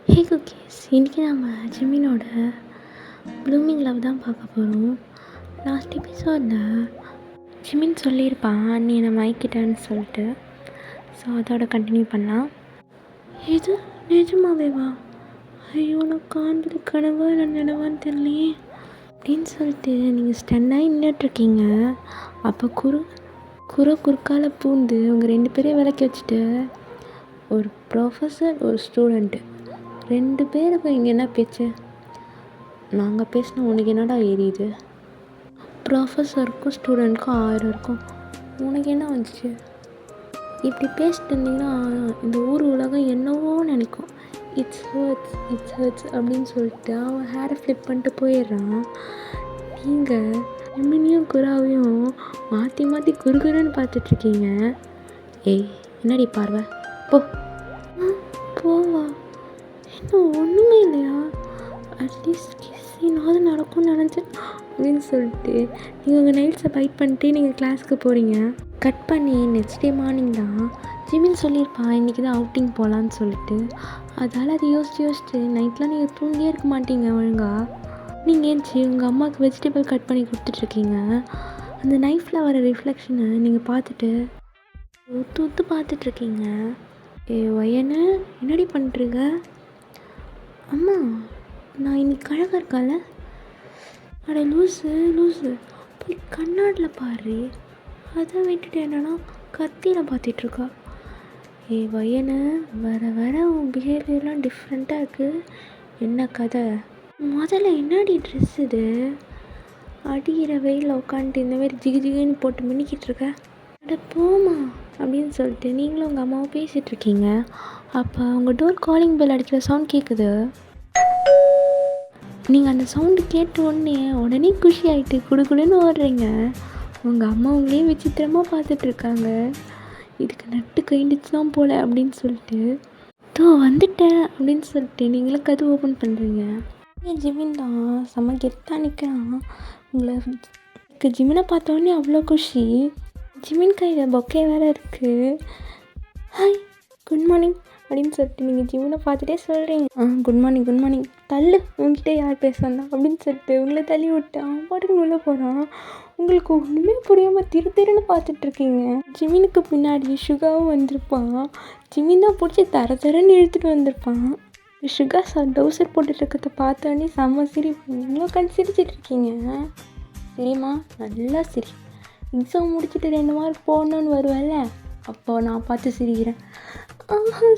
ஹே cookies, இன்றைக்கி நம்ம ஜிமினோட blooming love தான் பார்க்க போகிறோம். லாஸ்ட் எபிசோடில் ஜிமின் சொல்லியிருப்பான் நீ என்னை மயக்கிட்டேன்னு சொல்லிட்டு. ஸோ அதோட கண்டினியூ பண்ணலாம். இது நிஜமாவே வா? ஐயோ, நான் காண்பது கனவா இல்லை நினைவான்னு தெரியலையே அப்படின்னு சொல்லிட்டு நீங்கள் ஸ்டன்னாகி நின்றுட்டுருக்கீங்க. அப்போ குறுக்கால பூந்து உங்கள் 2 பேரையும் விளக்கி வச்சுட்டு ஒரு ப்ரொஃபஸர் ஒரு ஸ்டூடெண்ட்டு 2 பேருக்கு இங்கே என்ன பேச்சு? நாங்கள் பேசினா உனக்கு என்னடா எரியுது? ப்ரொஃபஸருக்கும் ஸ்டூடெண்ட்க்கும் 1000 இருக்கும், உனக்கு என்ன வந்துச்சு? இப்படி பேசிட்டு இருந்தீங்கன்னா இந்த ஊர் உலகம் என்னவோ நினைக்கும். இட்ஸ் ஹர்ட்ஸ் அப்படின்னு சொல்லிட்டு அவன் ஹேரை ஃப்ளிப் பண்ணிட்டு போயிடுறான். நீங்கள் எம்மினியும் குராவையும் மாற்றி குறுகுறுன்னு பார்த்துட்ருக்கீங்க. ஏய், என்னடி பார்வை? போவா? இன்னும் ஒன்றுமே இல்லையா? அட்லீஸ்ட் கிஸ்ஸினாவது நடக்கும்னு நினச்சேன் அப்படின்னு சொல்லிட்டு நீங்கள் உங்கள் நைட்ஸை பைட் பண்ணிட்டு நீங்கள் கிளாஸுக்கு போகிறீங்க. கட் பண்ணி நெக்ஸ்ட் டே மார்னிங் தான் ஜிமின் சொல்லியிருப்பான் இன்றைக்கி தான் அவுட்டிங் போகலான்னு சொல்லிட்டு. அதால் அதை யோசிச்சு நைட்லாம் நீங்கள் தூங்கியே இருக்க மாட்டீங்க ஒழுங்காக. நீங்கள் ஏன்ச்சி உங்கள் அம்மாவுக்கு வெஜிடபிள் கட் பண்ணி கொடுத்துட்ருக்கீங்க. அந்த நைஃப்பில் வர ரிஃப்ளெக்ஷனை நீங்கள் பார்த்துட்டு ஒத்து பார்த்துட்ருக்கீங்க. வயனு என்னடி பண்ணுறீங்க? அம்மா, நான் இன்னைக்கு அழகாக இருக்கால? அட லூஸு போய் கண்ணாடியில் பாரு. அதை விட்டுட்டு என்னன்னா கத்தியில் பார்த்துட்ருக்கா. வயனு வர உன் பிஹேவியர்லாம் டிஃப்ரெண்ட்டாக இருக்குது. என்ன கதை? முதல்ல என்னடி ட்ரெஸ் இது? அடிக்கிற வெயிலில் உட்காந்துட்டு இந்த மாதிரி ஜிகுன்னு போட்டு மின்னிக்கிட்டு இருக்க. அட போமா அப்படின்னு சொல்லிட்டு நீங்களும் உங்கள் அம்மாவும் பேசிகிட்ருக்கீங்க. அப்போ உங்கள் டோர் காலிங் பெல் அடிக்கிற சவுண்ட் கேட்குது. நீங்கள் அந்த சவுண்டு கேட்ட உடனே குஷி ஆகிட்டு குடுன்னு ஓடுறீங்க. உங்கள் அம்மா உங்களே விசித்திரமாக பார்த்துட்ருக்காங்க. இதுக்கு நட்டு கைண்டிச்சு தான் போல அப்படின்னு சொல்லிட்டு வந்துட்டேன் அப்படின்னு சொல்லிட்டு நீங்களும் கதவு ஓப்பன் பண்ணுறீங்க. ஜிமின் தான் செம்ம கெத்தாக நிற்கிறான். உங்களுக்கு ஜிமினை பார்த்தோன்னே அவ்வளோ குஷி. ஜிமின் கையில் பொக்கே வேறு இருக்குது. ஹாய், குட் மார்னிங் அப்படின்னு சொல்லிட்டு நீங்கள் ஜிமினை பார்த்துட்டே சொல்கிறீங்க. குட் மார்னிங் தள்ளு, உங்கள்கிட்ட யார் பேச வந்தா அப்படின்னு சொல்லிட்டு உங்களை தள்ளி விட்டு அவன் பாட்டுக்கு உள்ளே போகிறான். உங்களுக்கு ஒன்றுமே புரியாமல் திருன்னு பார்த்துட்ருக்கீங்க. ஜிமினுக்கு பின்னாடி சுகாவும் வந்திருப்பான். ஜிமின் தான் பிடிச்சி தரன்னு இழுத்துட்டு வந்திருப்பான். சுகா டவுசர் போட்டுட்ருக்கிறத பார்த்தோன்னே செம்ம சிரிப்பு. நீங்களும் கண் சிரிச்சிட்ருக்கீங்க. சரிம்மா, நல்லா சிரி. எக்ஸாம் முடிச்சுட்டு 2 மார்க் போடணுன்னு வருவேல்ல, அப்போ நான் பார்த்து சிரிக்கிறேன்.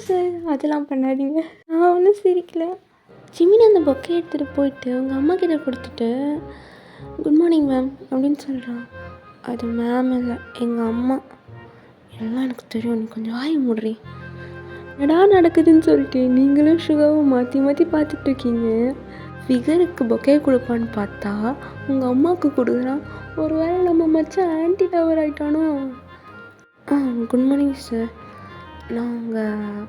சார், அதெல்லாம் பண்ணாதீங்க, நான் ஒன்றும் சிரிக்கல. ஜிமின் அந்த பொக்கை எடுத்துகிட்டு போயிட்டு உங்கள் அம்மா கிட்ட கொடுத்துட்டு குட் மார்னிங் மேம் அப்படின்னு சொல்கிறான். அது மேம் இல்லை, எங்கள் அம்மா. எல்லாம் எனக்கு தெரியும், நீ கொஞ்சம் வாய் மூடுறி. என்னடா நடக்குதுன்னு சொல்லிட்டு நீங்களும் சுகாவும் மாற்றி பார்த்துட்ருக்கீங்க. ஃபிகருக்கு பொக்கே கொடுப்பான்னு பார்த்தா உங்கள் அம்மாவுக்கு கொடுக்குறான். ஒரு வேளை நம்ம மச்சான் ஆன்டி லவர் ஆகிட்டானோ? குட் மார்னிங் சார், நான் உங்கள்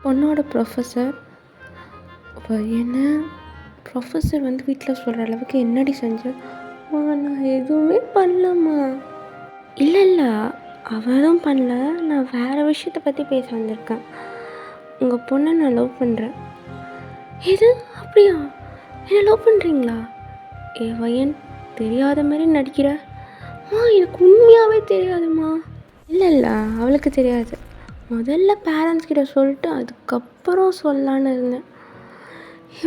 பொண்ணோட ப்ரொஃபஸர். என்ன ப்ரொஃபஸர் வீட்டில் சொல்கிற அளவுக்கு என்னடி செஞ்சேன்? நான் எதுவுமே பண்ணலம்மா. இல்லை அவளும் பண்ணல, நான் வேறு விஷயத்தை பற்றி பேச வந்திருக்கேன். உங்கள் பொண்ணை நான் லவ் பண்ணுறேன். எது? அப்படியா? என்ன லவ் பண்ணுறீங்களா? வயன், தெரியாத மாதிரி நடிக்கிற. எனக்கு உண்மையாகவே தெரியாதும்மா. இல்லை அவளுக்கு தெரியாது. முதல்ல பேரண்ட்ஸ் கிட்ட சொல்லிட்டு அதுக்கப்புறம் சொல்லலான்னு இருந்தேன்.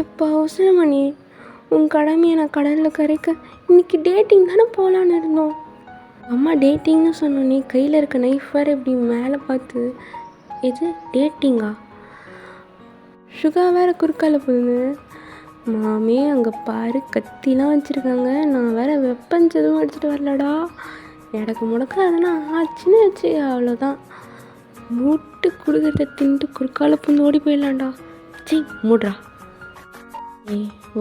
எப்போ அவசரமணி, உன் கடமையை நான் கடலில் கரைக்க இன்றைக்கி டேட்டிங் தானே போகலான்னு இருந்தோம். அம்மா டேட்டிங்னு சொன்னோன்னே கையில் இருக்க நைஃப் வேறு இப்படி மேலே பார்த்து, எது டேட்டிங்கா? சுகா வேறு குறுக்கால போகுது. மாமி, அங்கே பாரு கத்திலாம் வச்சுருக்காங்க, நான் வேறு வெப்பன்ஸ் எதுவும் எடுத்துகிட்டு வரலடா. எனக்கு முடக்க அதெல்லாம் ஆச்சுன்னு வச்சு அவ்வளோதான். மூட்டு கொடுக்கறத தின்ட்டு குறுக்கால புந்து ஓடி போயிடலாம்டா. மூட்ரா.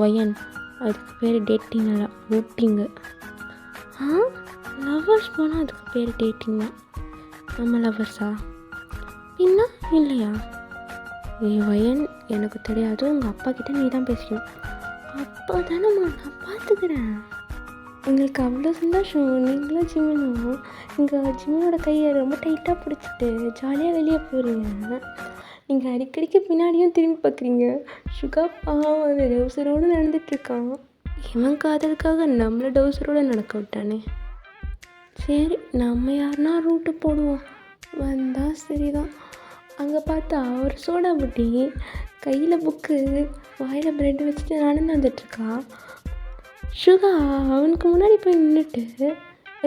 வயன், அதுக்கு பேர் டேட்டிங் இல்லை, ஓட்டிங்கு. லவ்வர்ஸ் போனால் அதுக்கு பேர் டேட்டிங் தான். நம்ம லவ்வர்ஸா? இன்னும் இல்லையா? வயன், எனக்கு தெரியாது, உங்கள் அப்பா கிட்டே நீ தான் பேசணும். அப்பா தானேம்மா, நான் பார்த்துக்கிறேன். உங்களுக்கு அவ்வளோ சந்தோஷம். நீங்களும் ஜிமினும் எங்கள் ஜிமினோட கையை ரொம்ப டைட்டாக பிடிச்சிட்டு ஜாலியாக வெளியே போகிறீங்க. நீங்கள் அடிக்கடிக்கு பின்னாடியும் திரும்பி பார்க்குறீங்க. சுகா பாவம் அந்த டவுசரோடு நடந்துட்டுருக்கான். இவன் காதலுக்காக நம்மளை டவுசரோடு நடக்க விட்டானே. சரி, நம்ம யாருன்னா ரூட்டு போடுவோம், வந்தால் சரிதான். அங்கே பார்த்தா ஒரு சோடா புட்டி கையில் புக்கு வாயில் ப்ரெட் வச்சுட்டு நடந்து வந்துட்டுருக்கா. சுகா அவனுக்கு முன்னாடி போய் நின்றுட்டு,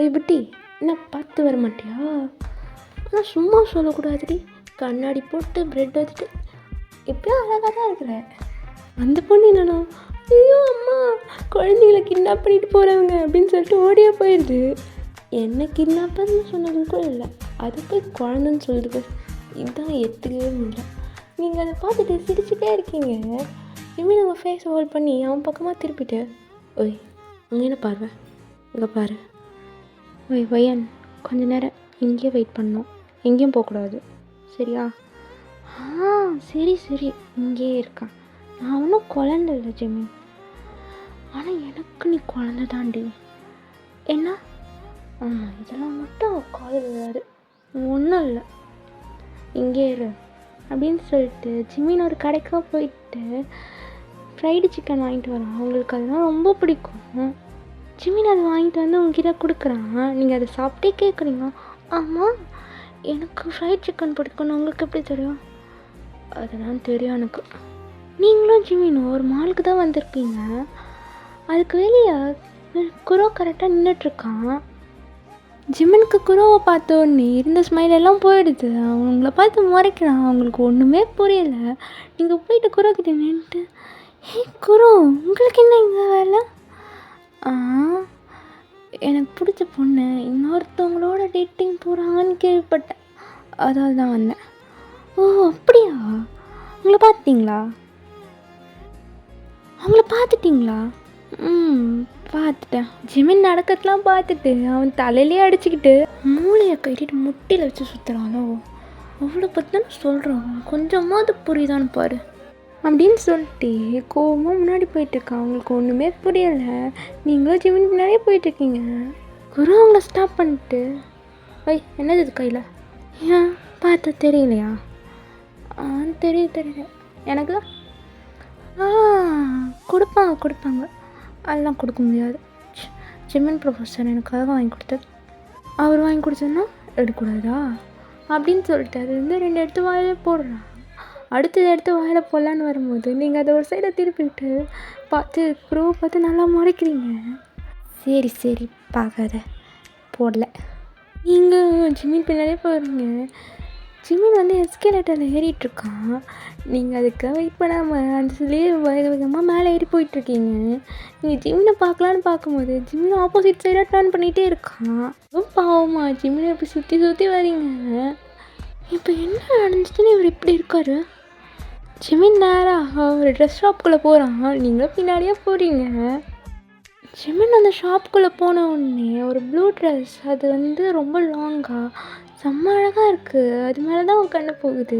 ஐய் புட்டி என்ன பார்த்து வர மாட்டியா? ஆனால் சும்மா சொல்லக்கூடாதுடி, கண்ணாடி போட்டு ப்ரெட் வச்சுட்டு எப்படியும் அழகாக தான் இருக்கிற. அந்த பொண்ணு என்னன்னா, ஐயோ அம்மா குழந்தைகளை கிட்னாப் பண்ணிட்டு போகிறவங்க அப்படின்னு சொல்லிட்டு ஓடியே போயிடுது. என்ன கிட்னாப்னு சொன்னது கூட இல்லை, அது போய் குழந்தைன்னு சொல்லுது. இதுதான் ஏற்றுக்கவே முடியல. நீங்கள் அதை பார்த்துட்டு சிரிச்சுட்டே இருக்கீங்க. இனிமேல் உங்கள் ஃபேஸ் ஹோல்ட் பண்ணி அவன் பக்கமாக திருப்பிட்டு, ஓய் அங்கே என்ன பாருவேன், இங்கே பாரு. ஓய் வையன், கொஞ்ச நேரம் இங்கேயே வெயிட் பண்ணணும், எங்கேயும் போகக்கூடாது, சரியா? சரி சரி, இங்கேயே இருக்கான். நான் ஒன்றும் குழந்தை இல்லை ஜெமி, ஆனால் எனக்கு நீ குழந்தை தாண்டி. என்ன? இதெல்லாம் மட்டும் காதல் விடாது, ஒன்றும் இல்லை, இங்கே இரு அப்படின்னு சொல்லிட்டு ஜிமின் ஒரு கடைக்காக போயிட்டு ஃப்ரைடு சிக்கன் வாங்கிட்டு வரான். அவங்களுக்கு அதெல்லாம் ரொம்ப பிடிக்கும். ஜிமின் அதை வாங்கிட்டு வந்து உங்ககிட்ட கொடுக்குறான். நீங்கள் அதை சாப்பிட்டே கேட்குறீங்க, ஆமாம் எனக்கு ஃப்ரைட் சிக்கன் பிடிக்கும்னு உங்களுக்கு எப்படி தெரியும்? அதெல்லாம் தெரியும் எனக்கு. நீங்களும் ஜிமினும் ஒரு மாலுக்கு தான் வந்திருப்பீங்க. அதுக்கு வெளியே குரோ கரெக்டாக நின்றுட்டுருக்கான். ஜிமினுக்கு குரோவை பார்த்த உடனே இருந்த ஸ்மைலெல்லாம் போயிடுது. அவங்கள பார்த்து முறைக்கிறான். அவங்களுக்கு ஒன்றுமே புரியலை. நீங்கள் போயிட்டு குரோ கிட்டே நின்றுட்டு, ஹே குரோ உங்களுக்கு என்ன இங்கே வேலை? எனக்கு பிடிச்ச பொண்ணு இன்னொருத்தவங்களோட டேட்டிங் போகிறாங்கன்னு கேள்விப்பட்டேன், அதாவது தான் வந்தேன். ஓ அப்படியா? அவங்கள பார்த்துட்டிங்களா? அவங்கள பார்த்துட்டிங்களா? பார்த்துட்டேன். ஜிமின் நடக்கிறதுலாம் பார்த்துட்டு அவன் தலையிலே அடிச்சுக்கிட்டு மூளையை கட்டிட்டு முட்டியில் வச்சு சுற்றுறானோ, அவ்வளோ பற்றி தான் சொல்கிறான், கொஞ்சமாவது புரியுதான்னு பாரு அப்படின்னு சொல்லிட்டு கோவமாக முன்னாடி போயிட்டுருக்கான். அவங்களுக்கு ஒன்றுமே புரியலை. நீங்களும் ஜிமின் பின்னாடியே போயிட்டுருக்கீங்க. குரு அவங்கள ஸ்டாப் பண்ணிட்டு, ஐய் என்னது இது கையில்? ஏன் பார்த்தா தெரியலையா? தெரியல எனக்கு. கொடுப்பாங்க அதெல்லாம் கொடுக்க முடியாது. ஜிமின் ப்ரொஃபஸர் எனக்காக வாங்கி கொடுத்தது, அவர் வாங்கி கொடுத்ததுன்னா எடுக்கக்கூடாதா அப்படின்னு சொல்லிட்டு அது வந்து 2 எடுத்து வாயிலே போடுறான். அடுத்தது எடுத்து வாயில் போடலான்னு வரும்போது நீங்கள் அதை ஒரு சைடை திருப்பிட்டு பார்த்து ப்ரூவ் பார்த்து நல்லா முறைக்கிறீங்க. சரி பார்க்காத, போடல. நீங்கள் ஜிமின் பின்னாலே போகிறீங்க. ஜிமின் வந்து எஸ்கலேட்டரில் ஏறிட்டுருக்கான். நீங்கள் அதுக்காக வெயிட் பண்ணாமல் அந்த சொல்லியே வேகமாக மேலே ஏறி போயிட்டுருக்கீங்க. நீங்கள் ஜிமினை பார்க்கலான்னு பார்க்கும்போது ஜிமின் ஆப்போசிட் சைடாக டர்ன் பண்ணிகிட்டே இருக்கான். பாவமா ஜிமினை இப்படி சுற்றி வரீங்க. இப்போ என்ன நடந்துச்சுன்னு இவர் இப்படி இருக்காரு? ஜிமின் நேராக ஒரு ட்ரெஸ் ஷாப்புக்குள்ளே போகிறான். நீங்களும் பின்னாடியே போகிறீங்க. ஜிமின் அந்த ஷாப்புக்குள்ளே போன உடனே ஒரு ப்ளூ ட்ரெஸ், அது வந்து ரொம்ப லாங்காக செம்ம அழகாக இருக்குது, அது மேலே தான் உன் கண்ணு போகுது.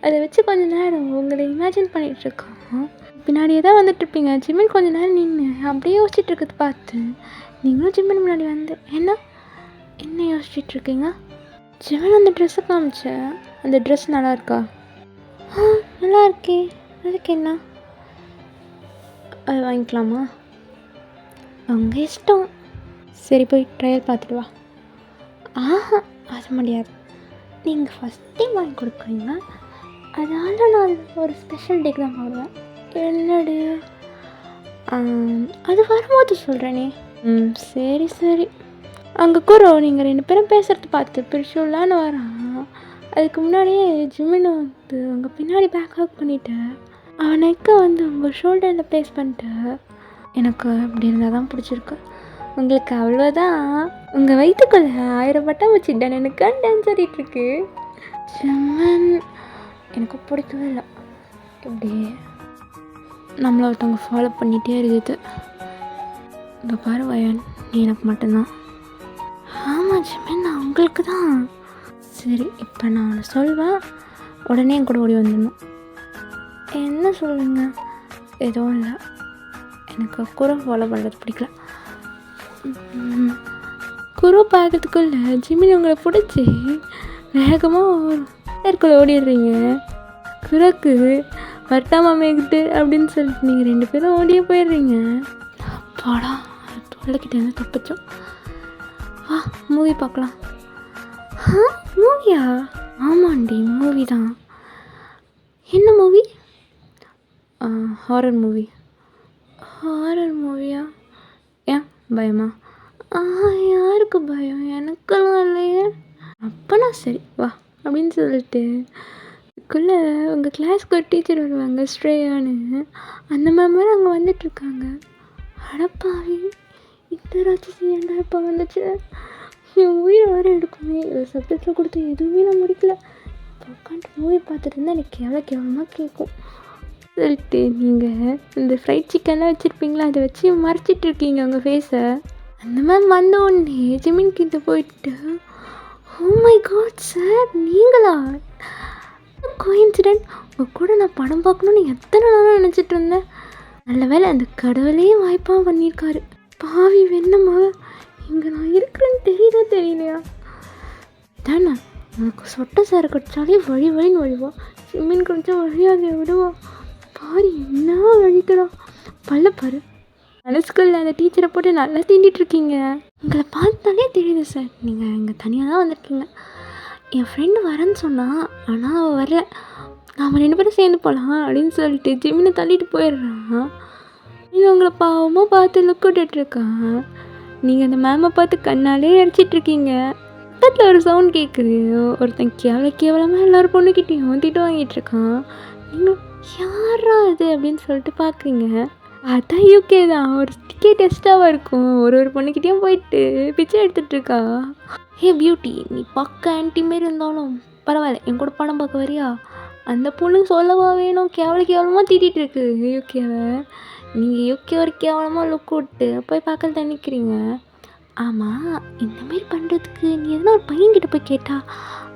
அதை வச்சு கொஞ்சம் நேரம் உங்களை இமேஜின் பண்ணிகிட்ருக்கான். பின்னாடியே தான் வந்துட்டுருப்பீங்க. ஜிமின் கொஞ்சம் நேரம் நின்று அப்படியே யோசிச்சுட்டு இருக்கிறது பார்த்து நீங்களும் ஜிமின் முன்னாடி வந்து என்ன யோசிச்சுட்ருக்கீங்க? ஜிமின் அந்த ட்ரெஸ்ஸை காமிச்சேன், அந்த ட்ரெஸ் நல்லா இருக்கா? நல்லா இருக்கே, அதுக்கு என்ன? அது வாங்கிக்கலாமா? அவங்க இஷ்டம். சரி போய் ட்ரையல் பார்த்துட்டு வா. அது முடியாது, நீங்கள் ஃபஸ்ட் டைம் வாங்கி கொடுக்குறீங்க, அதனால் நான் ஒரு ஸ்பெஷல் டேக்கு தான் போடுவேன். என்னடு? அது வரும்போது சொல்கிறேனே. சரி அங்கே கூட நீங்கள் 2 பேரும் பேசுகிறது பார்த்து பிரிச்சுலான்னு வரான். அதுக்கு முன்னாடியே ஜிமினை வந்து உங்கள் பின்னாடி பேக் ஹக் பண்ணிவிட்டு அவன் நெக்கை வந்து உங்கள் ஷோல்டரில் ப்ளேஸ் பண்ணிட்டு, எனக்கு அப்படி இருந்தால் தான் பிடிச்சிருக்கு, உங்களுக்கு அவ்வளோதான், உங்கள் வயிற்றுக்குள்ள 1000 பட்டம் வச்சுட்டேன் எனக்கு டான்ஸ் ஆடிட்டுருக்கு. ஜிமின் எனக்கு பிடிக்கவே இல்லை. இப்படி நம்மளை ஒருத்தவங்க ஃபாலோ பண்ணிகிட்டே இருக்குது. இங்கே பாரு வயன், நீ எனக்கு மட்டும்தான். ஆமாம் ஜிமின், நான் உங்களுக்கு தான். சரி இப்போ நான் அவனை சொல்வேன், உடனே என் கூட ஓடி வந்துடணும். என்ன சொல்லுங்க? எதுவும் இல்லை, எனக்கு கூட ஃபாலோ பண்ணுறது பிடிக்கல. குரு பார்க்கறதுக்குள்ள ஜிமின் உங்களை பிடிச்சி வேகமாக ஏற்குள்ள ஓடிடுறீங்க. குரக்கு வரட்டாமா மேக்கிட்டு அப்படின்னு சொல்லிட்டு நீங்கள் 2 பேரும் ஓடியே போயிடுறீங்க. அப்பாடா தொல்லைக்கிட்ட என்ன தப்பிச்சோம். வா மூவி பார்க்கலாம். மூவியா? ஆமாண்டி மூவி தான். என்ன மூவி? Horror movie. ஹாரர் மூவியா? ஏன் பயமா? யாருக்கு பயம்? எனக்கெல்லாம் இல்லையே. அப்போனா சரி வா அப்படின்னு சொல்லிட்டு இதுக்குள்ளே உங்கள் கிளாஸ்க்கு ஒரு டீச்சர் வருவாங்க ஸ்ட்ரேயான்னு. அந்த மாதிரி அங்கே வந்துட்டுருக்காங்க. அடப்பாவி இந்த ராட்சசி ஏன்டா இப்போ வந்துச்சு? என் உயிரை வர எடுக்குமே. சப்ஜெக்டில் கொடுத்து எதுவுமே நான் முடிக்கல. இப்போ உட்காந்து மூவி பார்த்துட்டு இருந்தால் எனக்கு கேவலமாக கேட்கும் சொல்லிட்டு நீங்கள் இந்த ஃப்ரைட் சிக்கன்லாம் வச்சுருப்பீங்களா அதை வச்சு மறைச்சிட்ருக்கீங்க உங்கள் ஃபேஸை. அந்த மேம் வந்த உடனே ஜிமின் கிட்ட போயிட்டு ஓ மை காட் சார் நீங்களா? கோஇன்சிடென்ட். உங்கள் கூட நான் படம் பார்க்கணுன்னு எத்தனை நாளாக நினச்சிட்டு இருந்தேன். நல்ல வேளை அந்த கடவுளையே வாய்ப்பாக பண்ணியிருக்காரு. பாவி வெண்ணம்மா இங்கே நான் இருக்கிறேன்னு தெரியலையா? தானே உனக்கு சொட்டை சாரை கடிச்சாலே வழின்னு வழிவா. சிம்மின் கடிச்சா வழியாத விடுவா. பாரு என்ன வழிக்கிறா. பல்ல பாரு. மனசுக்குள்ள அந்த டீச்சரை போட்டு நல்லா தீண்டிகிட்ருக்கீங்க. உங்களை பார்த்தாலே தெரியுது சார் நீங்கள் இங்கே தனியாக தான் வந்திருக்கீங்க. என் ஃப்ரெண்டு வரேன்னு சொன்னான், ஆனால் அவள் வரல. நாம் 2 பேரும் சேர்ந்து போகலாம் அப்படின்னு சொல்லிட்டு ஜிம்மினை தள்ளிட்டு போயிடுறான். நீங்கள் உங்களை பாவமாக பார்த்து லுக் விட்டுட்ருக்கான். நீங்கள் அந்த மேமை பார்த்து கண்ணாலே அடிச்சிட்ருக்கீங்க. பக்கத்தில் ஒரு சவுண்ட் கேட்குது. ஒருத்தன் கேவலமாக எல்லாரும் பொண்ணுக்கிட்டேயும் திட்டு வாங்கிட்டுருக்கான். நீங்கள் யாரா அது அப்படின்னு சொல்லிட்டு பார்க்குறீங்க. அதான் யூகே தான். ஒரு டிக்கே டெஸ்ட்டாக இருக்கும். ஒரு பொண்ணுக்கிட்டேயும் போயிட்டு பிச்சை எடுத்துகிட்ருக்கா. ஹே பியூட்டி நீ பார்க்க ஆன்டி மாரி இருந்தாலும் பரவாயில்ல என் கூட படம் பார்க்க வரியா? அந்த பொண்ணு சொல்லவா வேணும்? கேவலமாக தீட்டிகிட்டு இருக்கு யூகேவை. நீங்கள் யூகே ஒரு கேவலமாக லுக் விட்டு போய் பார்க்கறது நினைக்கிறீங்க. ஆமாம் இந்தமாரி பண்ணுறதுக்கு நீ எதனா ஒரு பையன்கிட்ட போய் கேட்டா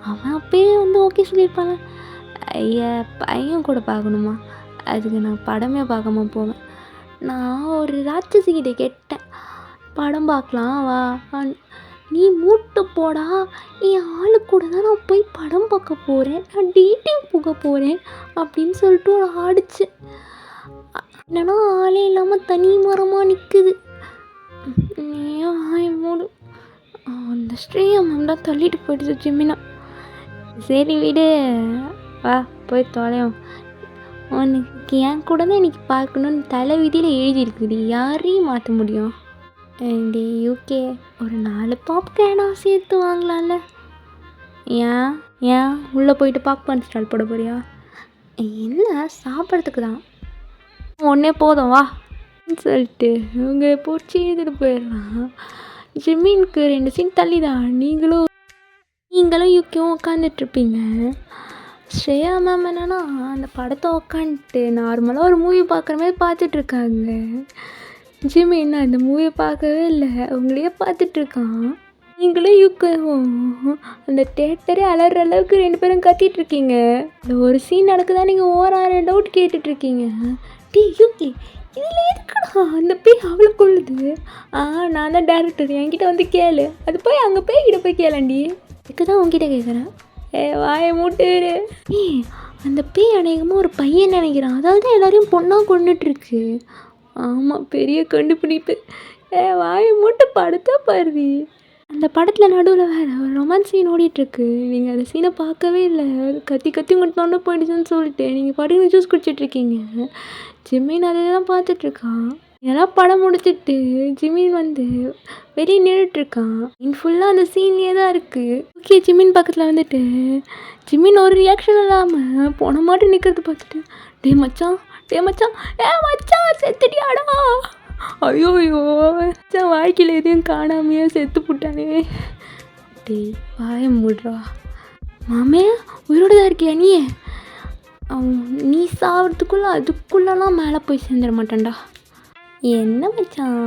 அவன் அப்பயே ஓகே சொல்லியிருப்பாங்க. ஐயா பையன் கூட பார்க்கணுமா? அதுக்கு நான் படமே பார்க்காம போவேன். நான் ஒரு ராட்சசிக்கிட்ட கேட்டேன் படம் பார்க்கலாம் வா. நீ மூட்டு போடா என் ஆளு கூட தான் நான் போய் படம் பார்க்க போகிறேன், நான் டேட்டிங் போக போகிறேன் அப்படின்னு சொல்லிட்டு ஒரு ஆடிச்சு. என்னன்னா ஆளே இல்லாமல் தனி மரமாக நிற்குது. ஏன் ஆய மூடு. அந்த ஸ்ரீயா மேம் தான் தள்ளிட்டு போயிடுச்சு ஜிம்மினா. சரி விடு வா போய் தொலையும். உனக்கு என் கூட தான் இன்னைக்கு பார்க்கணுன்னு தலை விதியில் எழுதியிருக்குது. யாரையும் மாற்ற முடியும்? டே யூகே ஒரு 4 பாப்கார்னா சேர்த்து வாங்கலாம்ல? ஏன் உள்ளே போயிட்டு பாப்கார்ன் ஸ்டால் போட போறியா? இல்லை சாப்பிட்றதுக்கு தான். ஒன்றே போதும் வா சொல்லிட்டு இவங்க பிடிச்சி எழுதிட்டு போயிடுறான். ஜிம்மினுக்கு 2 சீன் தள்ளி தான் நீங்களும் யூகேவும் உட்காந்துட்ருப்பீங்க. ஸ்ரேயா மேம் என்னன்னா அந்த படத்தை உக்காந்துட்டு நார்மலாக ஒரு மூவி பார்க்குற மாதிரி பார்த்துட்ருக்காங்க. ஜிமின் அந்த மூவியை பார்க்கவே இல்லை, அவங்களையே பார்த்துட்ருக்கான். நீங்களும் யூக்கவும் அந்த தேட்டரே அலற அளவுக்கு 2 பேரும் கத்திட்ருக்கீங்க. இந்த ஒரு சீன் நடக்குதா நீங்கள் ஓராறு டவுட் கேட்டுட்ருக்கீங்க. டீ யூகே இதில் எதுக்குடா அந்த பேய் அவளை கொள்ளுது? நான் தான் டேரக்டர் என்கிட்ட கேளு. அது போய் அங்கே பேய்கிட்ட போய் கேளாண்டி. இதுக்கு தான் உங்ககிட்ட கேட்குறேன். வாயை மூட்டுரு. அந்த பேய் அநேகமாக ஒரு பையன் நினைக்கிறான். அதாவது தான் எல்லோரையும் பொண்ணாக கொண்டுட்ருக்கு. ஆமாம் பெரிய கண்டுபிடிப்பு. வாயை மூட்டு படத்தை பாருதி. அந்த படத்தில் நடுவில் வேறு ஒரு ரொமான்ஸ் சீன் ஓடிட்டுருக்கு. நீங்கள் அந்த சீனை பார்க்கவே இல்லை. கத்தி உங்கள்கிட்ட போயிடுச்சுன்னு சொல்லிட்டு நீங்கள் படுன்னு ஜூஸ் குடிச்சிட்ருக்கீங்க. ஜிம்மின் அதை தான் பார்த்துட்ருக்கான். இதெல்லாம் படம் முடிச்சுட்டு ஜிம்மின் வெளியே நின்றுட்டுருக்கான். ஃபுல்லாக அந்த சீன்லேயே தான் இருக்குது. ஓகே ஜிம்மின் பக்கத்தில் ஜிம்மின் ஒரு ரியாக்ஷன் இல்லாமல் போன மாட்டு நிற்கிறது பார்த்துட்டு டே மச்சான் மச்சான் செத்துட்டியாடா? ஐயோ மச்சான் வாழ்க்கையில் எதையும் காணாமையே செத்து போட்டானே. டே வாய மூடுறா. மாமே உயிரோடு தான் இருக்கியா நீ சாகிறதுக்குள்ளே அதுக்குள்ளெல்லாம் மேலே போய் சேர்ந்துட மாட்டேன்டா. என்ன மச்சான்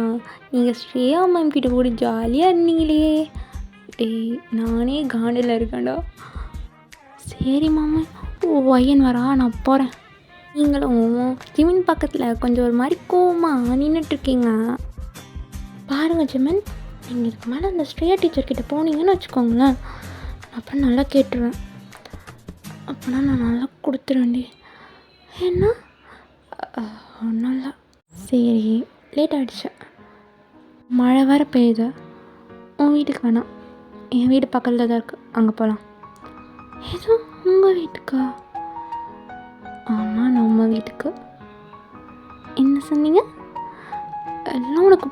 நீங்கள் ஸ்ரேயா மேம் கிட்ட கூட ஜாலியாக இருந்தீங்களே. டே நானே காண்டில் இருக்கேன்டா. சரி மாமா ஒய்யன் வரா நான் போகிறேன். நீங்களும் ஜிமின் பக்கத்தில் கொஞ்சம் ஒரு மாதிரி கோவமாக நின்றுட்டுருக்கீங்க. பாருங்கள் ஜிமின் நீங்கள் இதுக்கு மேலே அந்த ஸ்ரேயா டீச்சர்கிட்ட போனீங்கன்னு வச்சுக்கோங்களேன் அப்புறம் நல்லா கேட்டுருவேன். அப்போனா நான் நல்லா கொடுத்துருவேன்டி. ஏன்னா ஒன்றும் இல்லை. சரி, லேட் ஆகிடுச்சு, மழை வேறு பெய்யுது. உன் வீட்டுக்கு வேணாம், என் வீடு பக்கத்தில் தான் இருக்குது, அங்கே போகலாம். ஏதோ உங்கள் வீட்டுக்கா? ஆமாம், நம்ம வீட்டுக்கு. என்ன சொன்னீங்க? எல்லாம் உனக்கு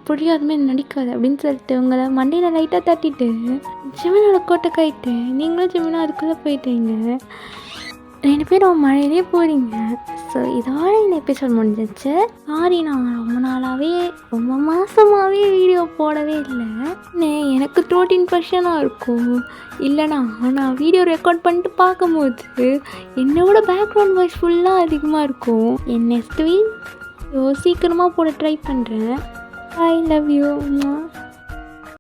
புரியாதுமே நடிக்காது அப்படின்னு சொல்லிட்டு உங்களை மண்டையில் லைட்டாக தட்டிட்டு ஜிமினோட கோட்டை கைட்டு நீங்களும் ஜிமினா அதுக்குள்ளே போயிட்டீங்க. 2 பேரும் மழையிலே போகிறீங்க. ஸோ இதோட இந்த எபிசோட் முடிஞ்சிச்சு. சாரி, நான் ரொம்ப நாளாகவே ரொம்ப மாதமாகவே வீடியோ போடவே இல்லை. எனக்கு த்ரோட் இன்ஃபெக்ஷனாக இருக்கும். இல்லைனா நான் வீடியோ ரெக்கார்ட் பண்ணிட்டு பார்க்கும்போது என்னோட பேக்ரவுண்ட் வாய்ஸ் ஃபுல்லாக அதிகமாக இருக்கும். நெக்ஸ்ட் வீக் சீக்கிரமாக போட ட்ரை பண்ணுறேன். I love you.